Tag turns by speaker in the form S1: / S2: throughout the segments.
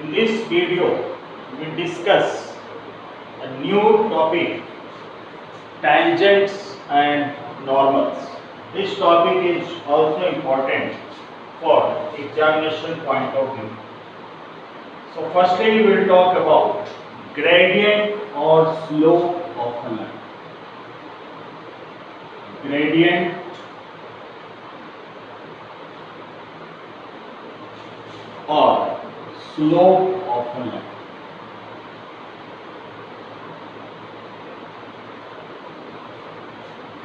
S1: In this video, we discuss a new topic, tangents and normals. This topic is also important for examination point of view. So firstly, we will talk about gradient or slope of a line. Gradient or slope of a line.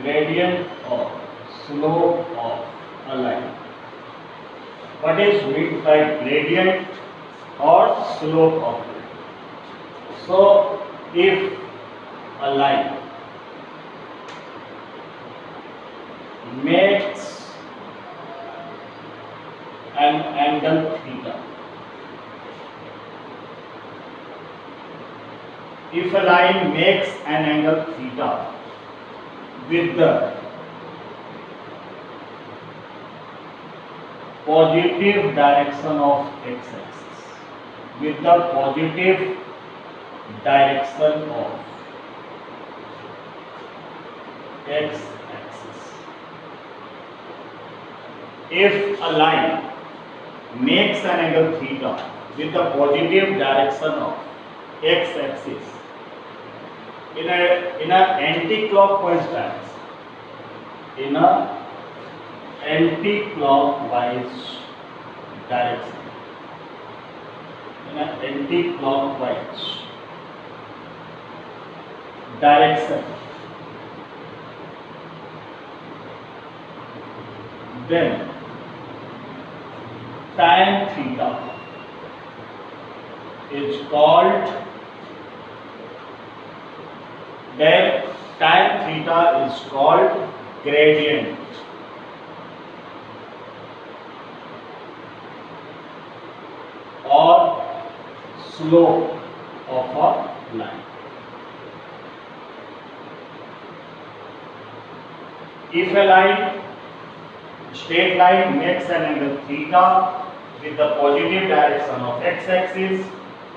S1: Gradient or slope of a line. What is meant by gradient or slope of a line? So, if a line makes an angle theta, if a line makes an angle theta with the positive direction of x-axis, with the positive direction of x-axis, if a line makes an angle theta with the positive direction of x-axis in a anti-clockwise direction, in a anti-clockwise direction, in a anti-clockwise direction, then tan theta is called, then tan theta is called gradient or slope of a line. If a line, straight line makes an angle theta with the positive direction of x-axis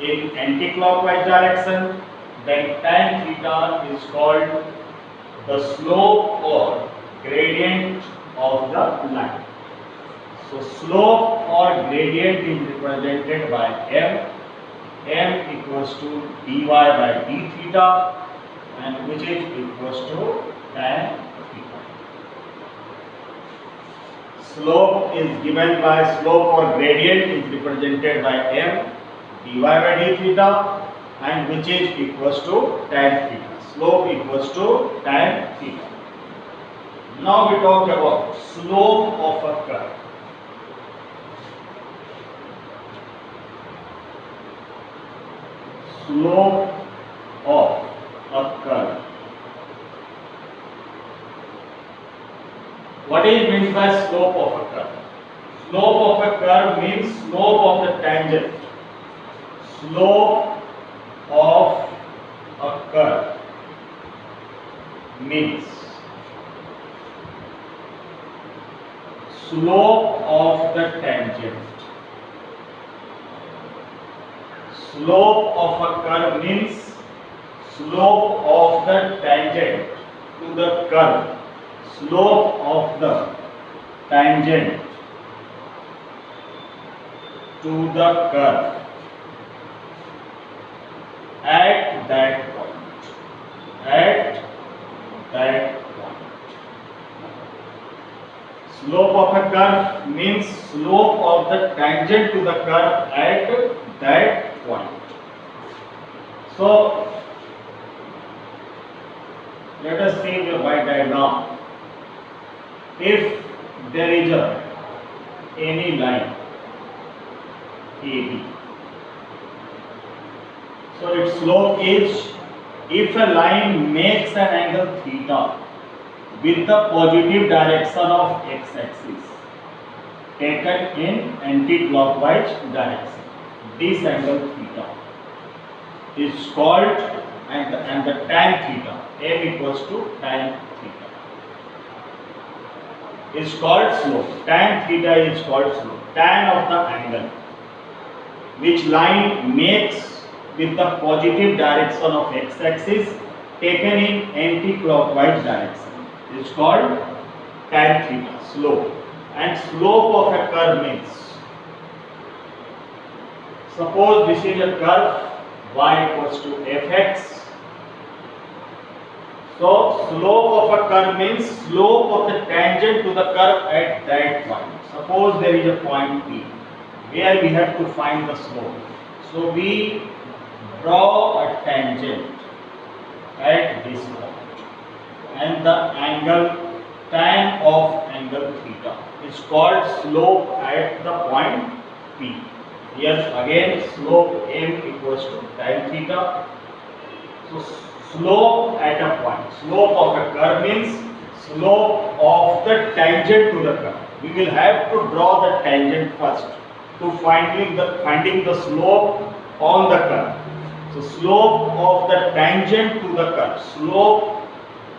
S1: in anti-clockwise direction, then tan theta is called the slope or gradient of the line. So slope or gradient is represented by m. M equals to dy by d theta, and which is equals to tan theta. Slope is given by, slope or gradient is represented by m dy by d theta, and which is equals to tan theta. Slope equals to tan theta. Now we talk about slope of a curve. Slope of a curve. What is meant by slope of a curve? Slope of a curve means slope of the tangent. Slope of a curve means slope of the tangent. Slope of a curve means slope of the tangent to the curve. Slope of the tangent to the curve at that point. At that point. Slope of a curve means slope of the tangent to the curve at that point. So let us see the y diagram. If there is any line AB, so its slope is, if a line makes an angle theta with the positive direction of x-axis taken in anti-clockwise direction, this angle theta is called, and the tan theta, m equals to tan theta, is called slope. Tan theta is called slope. Tan of the angle which line makes with the positive direction of x-axis taken in anti-clockwise direction is called tan theta, slope. And slope of a curve means, suppose this is a curve y equals to fx. So slope of a curve means slope of the tangent to the curve at that point. Suppose there is a point P where we have to find the slope. So we draw a tangent at this point, and the angle tan of angle theta is called slope at the point P. Here again slope m equals to tan theta. So slope at a point, slope of a curve means slope of the tangent to the curve. We will have to draw the tangent first to finding the slope on the curve. So slope of the tangent to the curve, slope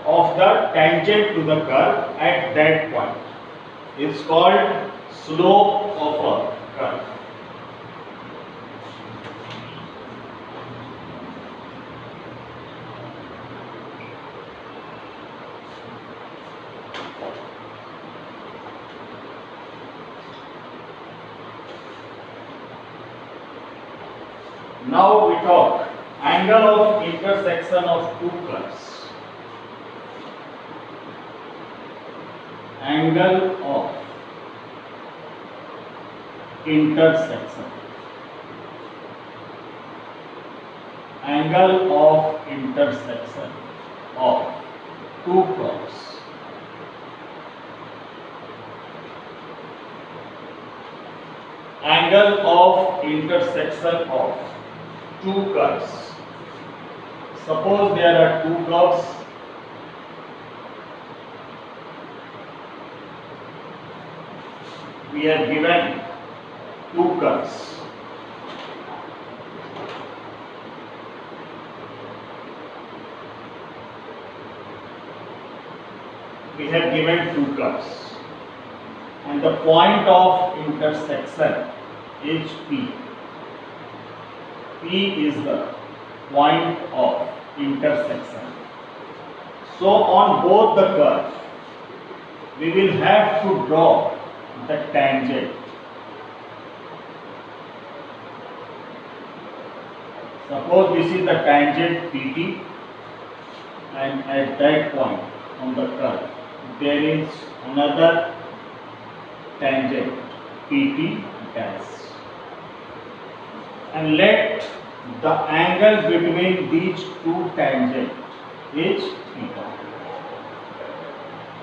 S1: of the tangent to the curve at that point is called slope of a curve. Now we talk angle of intersection of two curves. Angle of intersection. Angle of intersection of two curves. Angle of intersection of two curves. Suppose there are two curves. We are given two curves. We have given two curves, and the point of intersection is P. P is the point of intersection. So on both the curves, we will have to draw the tangent. Suppose this is the tangent PT, and at that point on the curve there is another tangent PT dash. And let the angle between these two tangents is theta.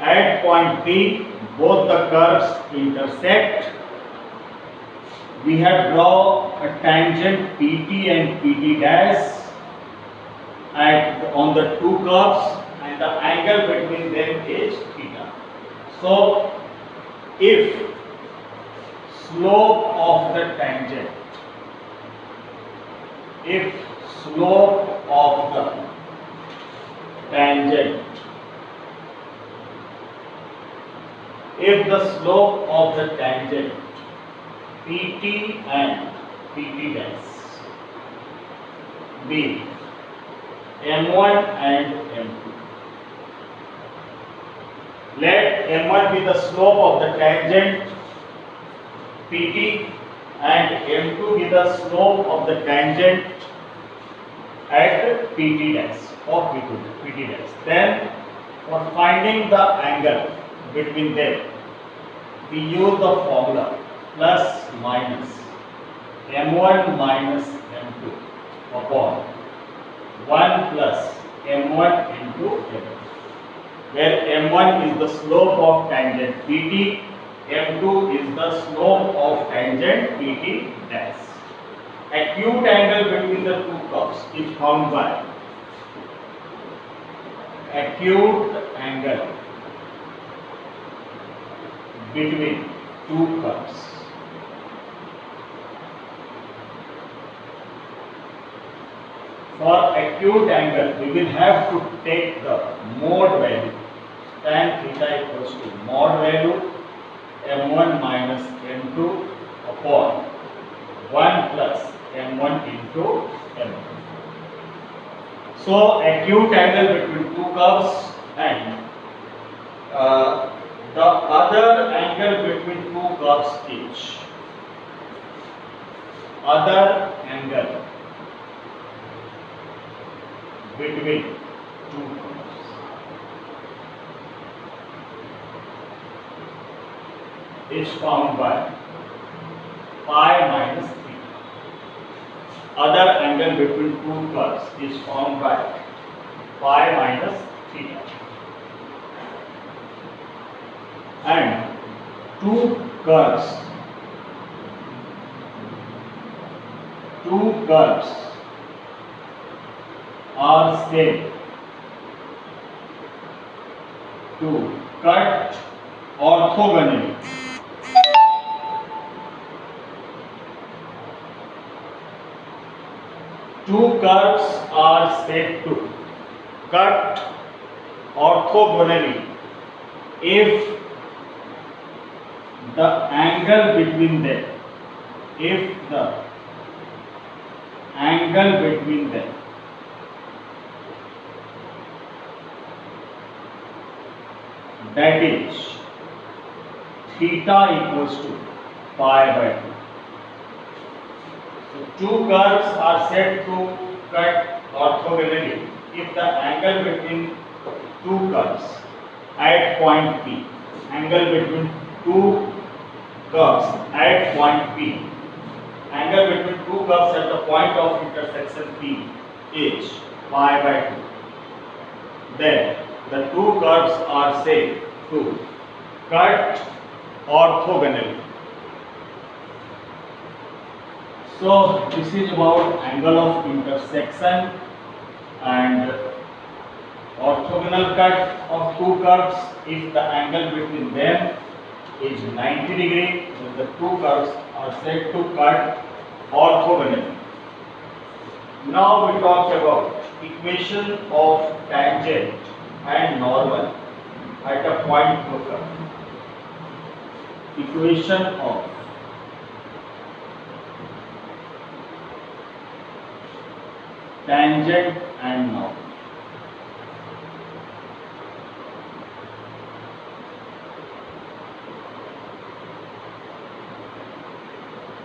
S1: At point P, both the curves intersect. We have drawn a tangent PT and PT dash on the two curves, and the angle between them is theta. So, if slope of the tangent, if slope of the tangent, if the slope of the tangent PT and PT dash be M1 and M2, let M1 be the slope of the tangent PT and M2 be the slope of the tangent at PT dash or PT dash. Then for finding the angle between them, we use the formula plus minus M1 minus M2 upon 1 plus M1 into M2, where M1 is the slope of tangent PT, M2 is the slope of tangent PT dash. Acute angle between the two curves is found by acute angle between two curves. For acute angle, we will have to take the mode value. Tan theta equals to mode value M1 minus M2 upon 1 plus m1 into m2. So acute angle between two curves and the other angle between two curves is other angle between two curves is found by pi minus theta. Other angle between two curves is found by pi minus theta. And two curves are said to cut orthogonally. Two curves are said to cut orthogonally if the angle between them that is theta equals to pi by 2. So two curves are said to cut orthogonally if the angle between two curves at point P, angle between two curves at point P, angle between two curves at the point of intersection P is pi by 2. Then the two curves are said to cut orthogonally. So this is about angle of intersection and orthogonal cut of two curves if the angle between them is 90 degree, then the two curves are said to cut orthogonally. Now we talk about equation of tangent and normal at a point of curve. Equation of tangent and normal.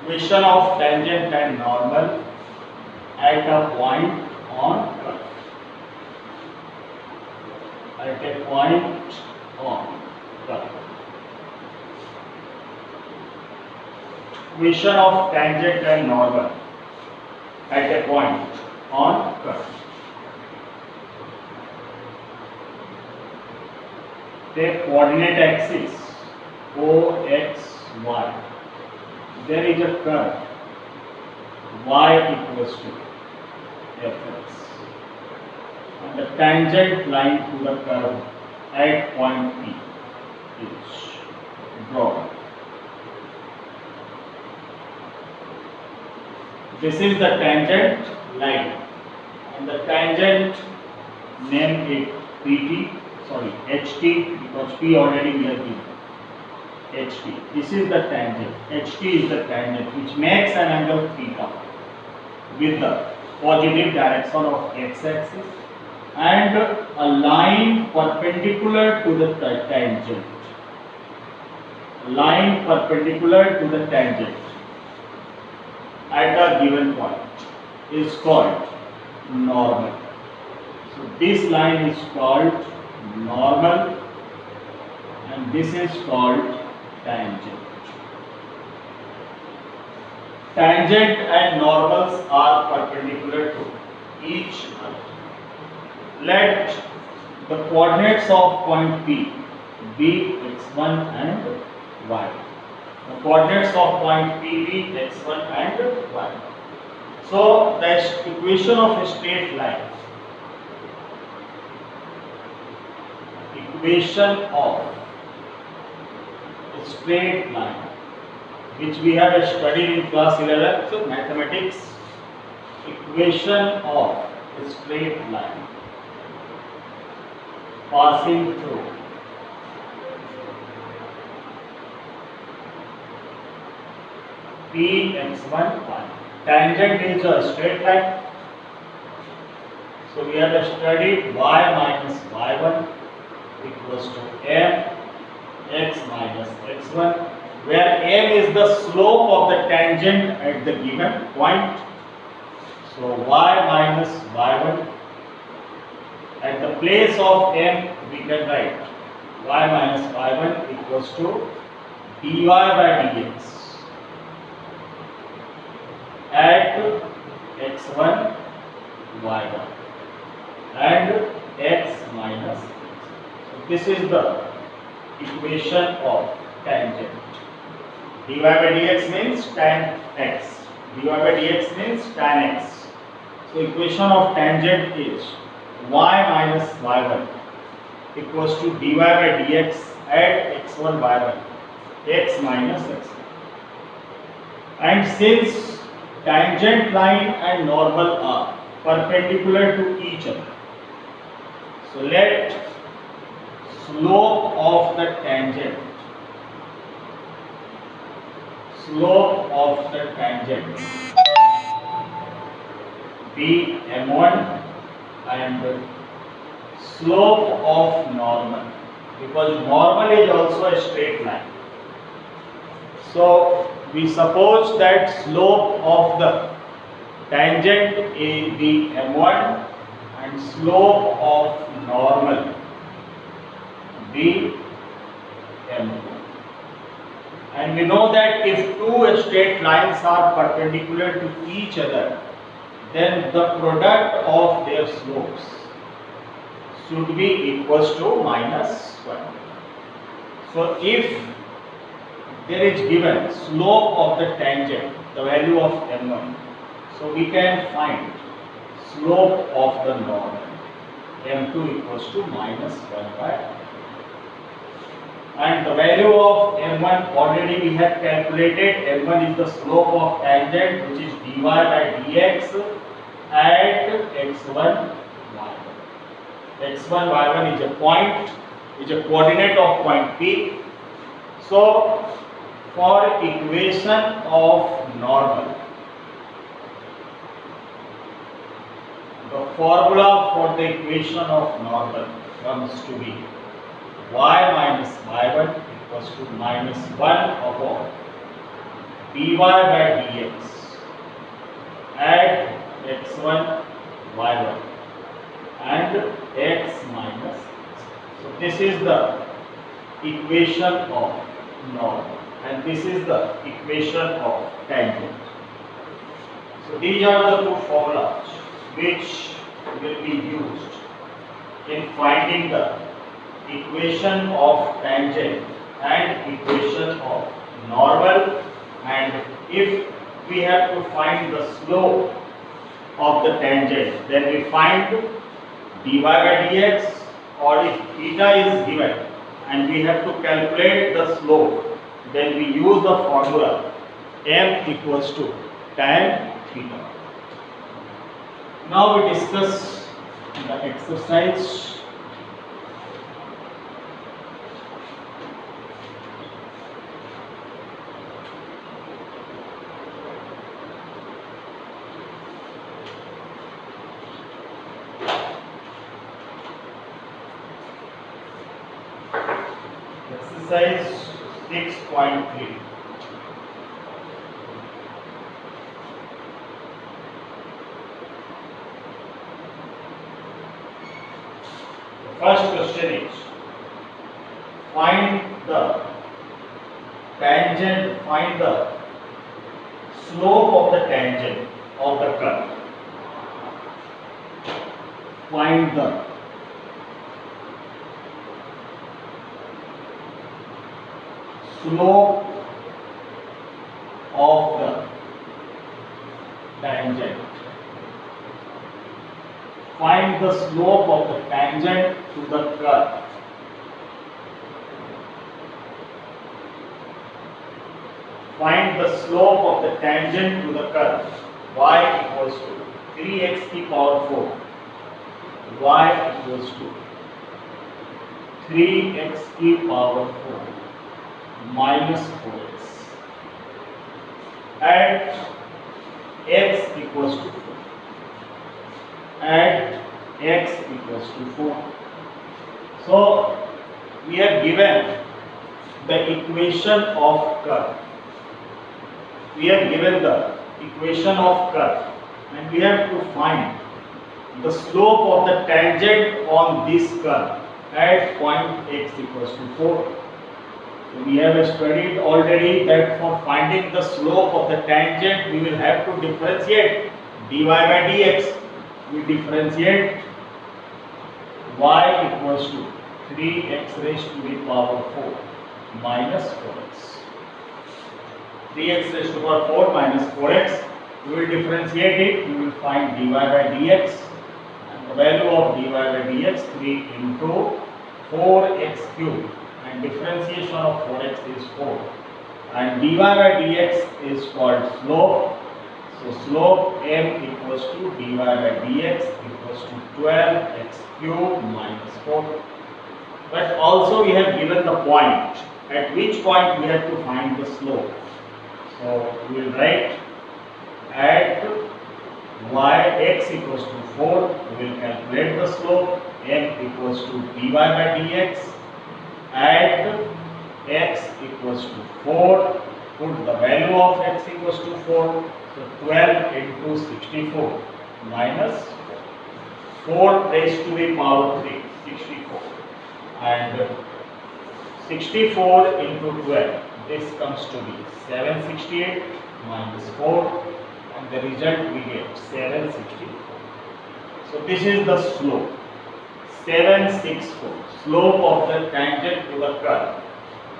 S1: Equation of tangent and normal at a point on curve. At a point on curve. Equation of tangent and normal at a point on curve. Take coordinate axis OX, Y. There is a curve y equals to fx, and the tangent line to the curve at point P is drawn. This is the tangent line, and the tangent name it HT, because P already we have given. HT. This is the tangent. HT is the tangent which makes an angle theta with the positive direction of x-axis and a line perpendicular to the tangent. Line perpendicular to the tangent at a given point is called normal. So this line is called normal and this is called tangent. Tangent and normals are perpendicular to each other. Let the coordinates of point P be x1 and y. The coordinates of point P be x1 and y. So the equation of a straight line. Equation of a straight line, which we have studied in class 11, so mathematics. Equation of a straight line passing through . Px1 y. Tangent is a straight line. So we have studied y minus y1 equals to m x minus x1, where m is the slope of the tangent at the given point. So y minus y1, at the place of m we can write y minus y1 equals to dy by dx at x1 y1 and x minus x. So this is the equation of tangent. Dy by dx means tan x. Dy by dx means tan x. So equation of tangent is y minus y1 equals to dy by dx at x1 y1 x minus x1. And since tangent line and normal are perpendicular to each other, so let slope of the tangent be m1 and slope of normal, because normal is also a straight line. So we suppose that slope of the tangent is the m1 and slope of normal be m2. And we know that if two straight lines are perpendicular to each other, then the product of their slopes should be equals to -1. So if there is given slope of the tangent, the value of m1, so we can find slope of the normal, m2 equals to -1 by. And the value of m1 already we have calculated. M1 is the slope of tangent, which is dy by dx at x1 y1. x1 y1 is a point, is a coordinate of point P. So for equation of normal, the formula for the equation of normal comes to be y minus y1 equals to -1 upon dy by dx at x1 y1 and x minus x. So this is the equation of normal and this is the equation of tangent. So these are the two formulas which will be used in finding the equation of tangent and equation of normal. And if we have to find the slope of the tangent, then we find dy by dx, or if theta is given and we have to calculate the slope, then we use the formula m equals to tan theta. Now we discuss the exercise. Exercise 6.3. The first question is, find the tangent, find the slope of the tangent of the curve. Find the slope of the tangent. Find the slope of the tangent to the curve. Find the slope of the tangent to the curve. Y equals to 3x to the power 4. Y equals to 3x to the power 4 minus 4x. at x equals to 4. At x equals to 4. So we have given the equation of curve. We have given the equation of curve and we have to find the slope of the tangent on this curve at point x equals to 4. So we have studied already that for finding the slope of the tangent we will have to differentiate dy by dx. We differentiate y equals to 3x raised to the power 4 minus 4x. 3x raised to the power 4 minus 4x. We will differentiate it. We will find dy by dx. And the value of dy by dx 3 into 4x cube. And differentiation of 4x is 4. And dy by dx is called slope. So slope m equals to dy by dx equals to 12x cube minus 4. But also we have given the point. At which point we have to find the slope. So we will write at y x equals to 4. We will calculate the slope. M equals to dy by dx. At x equals to 4. Put the value of x equals to 4. So 12 into 64 minus 4 raised to the power 3, 64. And 64 into 12, this comes to be 768 minus 4, and the result we get 764. So this is the slope, 764, slope of the tangent to the curve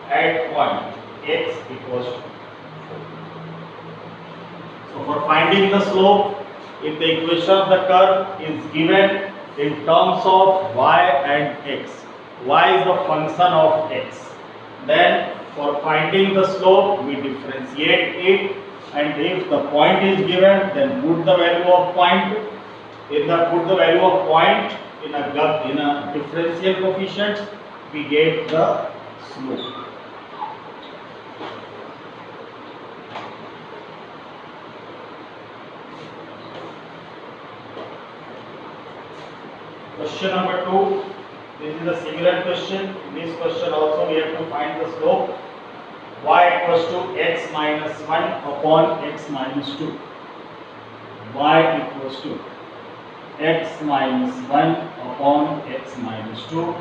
S1: at point x equals to 4. So for finding the slope, if the equation of the curve is given in terms of y and x, y is the function of x, then for finding the slope we differentiate it, and if the point is given then put the value of point. If put the value of point in a differential coefficient, we get the slope. Question number 2. This is a similar question. In this question also we have to find the slope. Y equals to x minus 1 upon x minus 2. Y equals to x minus 1 upon x minus 2.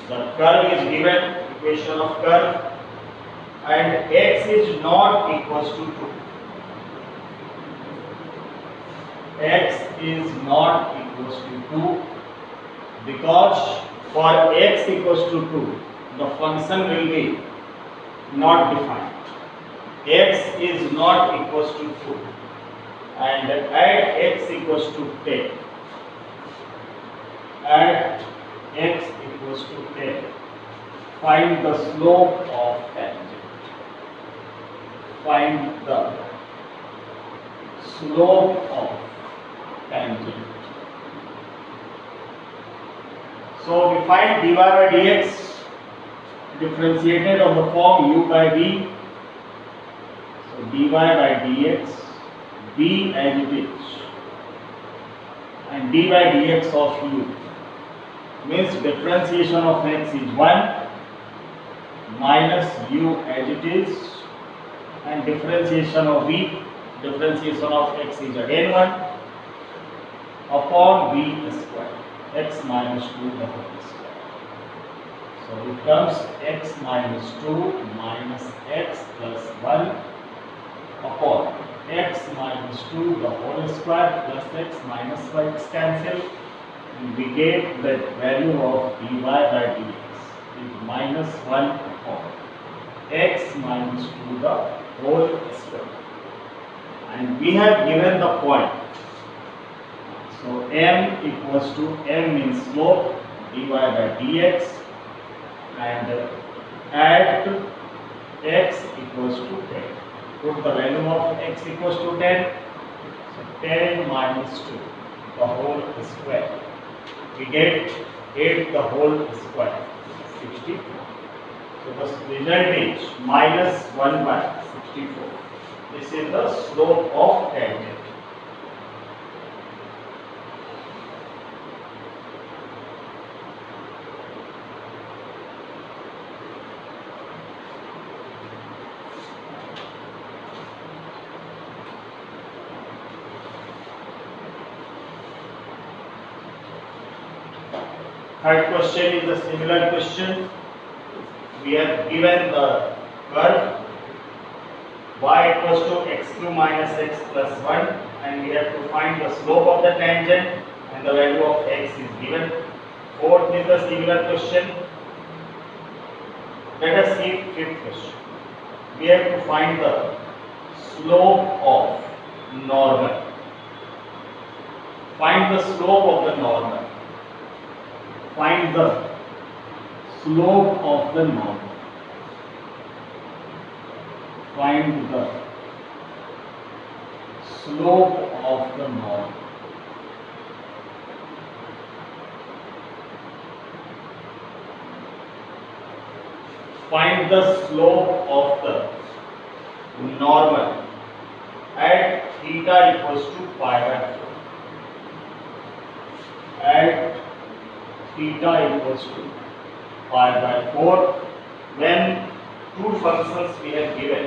S1: The curve is given, equation of curve, and x is not equals to 2. X is not equals to 2 because for x equals to 2, the function will be not defined. X is not equals to 2, and at x equals to 10, at x equals to 10, find the slope of tangent. Find the slope of tangent. So we find dy by dx differentiated on the form u by v. So dy by dx, v as it is, and d by dx of u means differentiation of x is 1 minus u as it is, and differentiation of v, differentiation of x is again 1 upon v square, x minus 2 the whole square. So it comes x minus 2 minus x plus 1 upon x minus 2 the whole square plus x minus 1 cancel, and we get that value of dy by dx is minus 1 upon x minus 2 the whole square. And we have given the point. So m equals to, m means slope, dy by dx, and at x equals to 10. Put the value of x equals to 10. So 10 minus 2 the whole square. We get 8 the whole square, 64. So the result is minus 1 by 64. This is the slope of tangent. Third question is a similar question. We have given the curve y equals to x cube minus x plus 1, and we have to find the slope of the tangent, and the value of x is given. Fourth is the similar question. Let us see fifth question. We have to find the slope of normal. Find the slope of the normal. Find the slope of the normal. Find the slope of the normal. Find the slope of the normal at theta equals to pi by 4. At theta equals to pi by 4, when two functions we have given,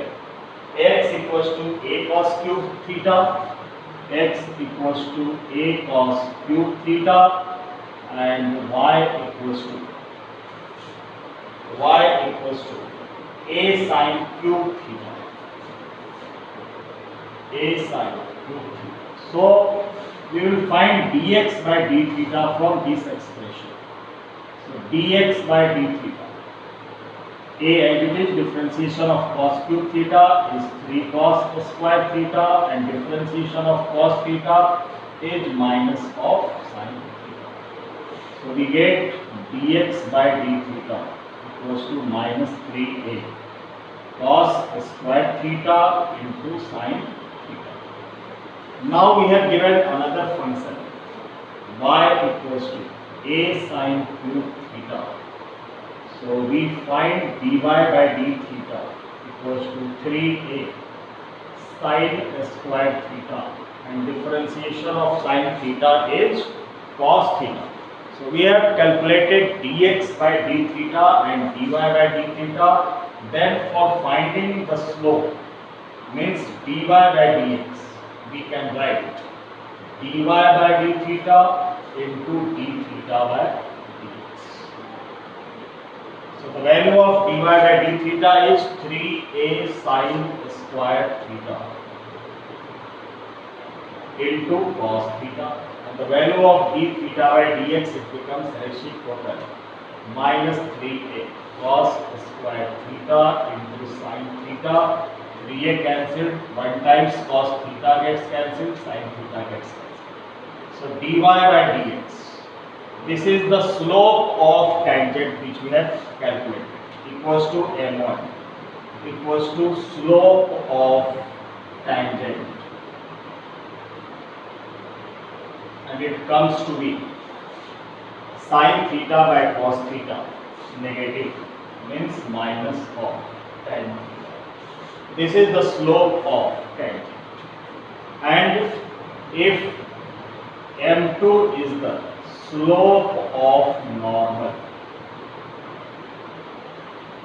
S1: x equals to a cos cube theta, x equals to a cos cube theta, and y equals to a sin cube theta. A sin cube theta. So we will find dx by d theta from this expression. So dx by d theta. A, as it is, differentiation of cos cube theta is 3 cos square theta, and differentiation of cos theta is minus of sin theta. So we get dx by d theta equals to minus 3a cos square theta into sin theta. Now we have given another function y equals to a sin cube theta. So we find dy by d theta equals to 3a sin square theta, and differentiation of sin theta is cos theta. So we have calculated dx by d theta and dy by d theta. Then for finding the slope, means dy by dx, we can write dy by d theta into d theta by dx. So the value of dy by d theta is 3a sin square theta into cos theta, and the value of d theta by dx, it becomes reciprocal, minus 3a cos square theta into sin theta. 3a cancelled, 1 times cos theta gets cancelled, sin theta gets cancelled. So dy by dx, this is the slope of tangent which we have calculated, equals to m1, equals to slope of tangent, and it comes to be sin theta by cos theta, negative, means minus of tan theta. This is the slope of tangent, and if m2 is the slope of normal,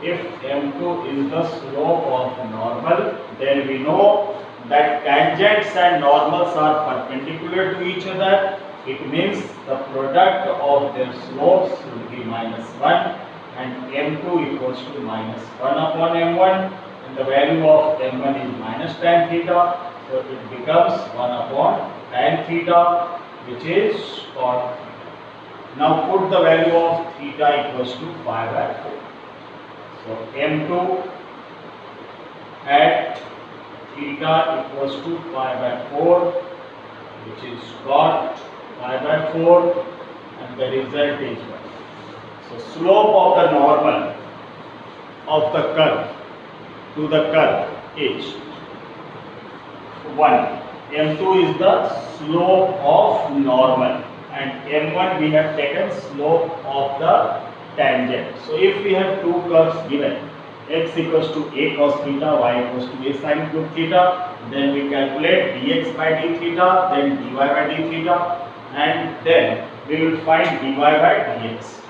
S1: if m2 is the slope of normal, then we know that tangents and normals are perpendicular to each other. It means the product of their slopes will be minus 1, and m2 equals to minus 1 upon m1, and the value of m1 is minus tan theta, so it becomes 1 upon tan theta, which is cot theta. Now put the value of theta equals to pi by 4. So m2 at theta equals to pi by 4, which is cot pi by 4, and the result is 1. So slope of the normal of the curve to the curve is 1. m2 is the slope of normal, and m1 we have taken slope of the tangent. So if we have two curves given, x equals to a cos theta, y equals to a sin cube theta. Then we calculate dx by d theta, then dy by d theta, and then we will find dy by dx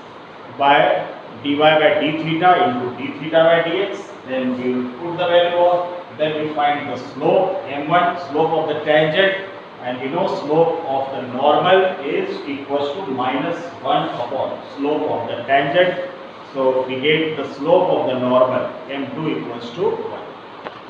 S1: by dy by d theta into d theta by dx. Then we will put the value of, then we find the slope m1, slope of the tangent, and you know slope of the normal is equals to -1 upon slope of the tangent. So we get the slope of the normal m2 equals to 1.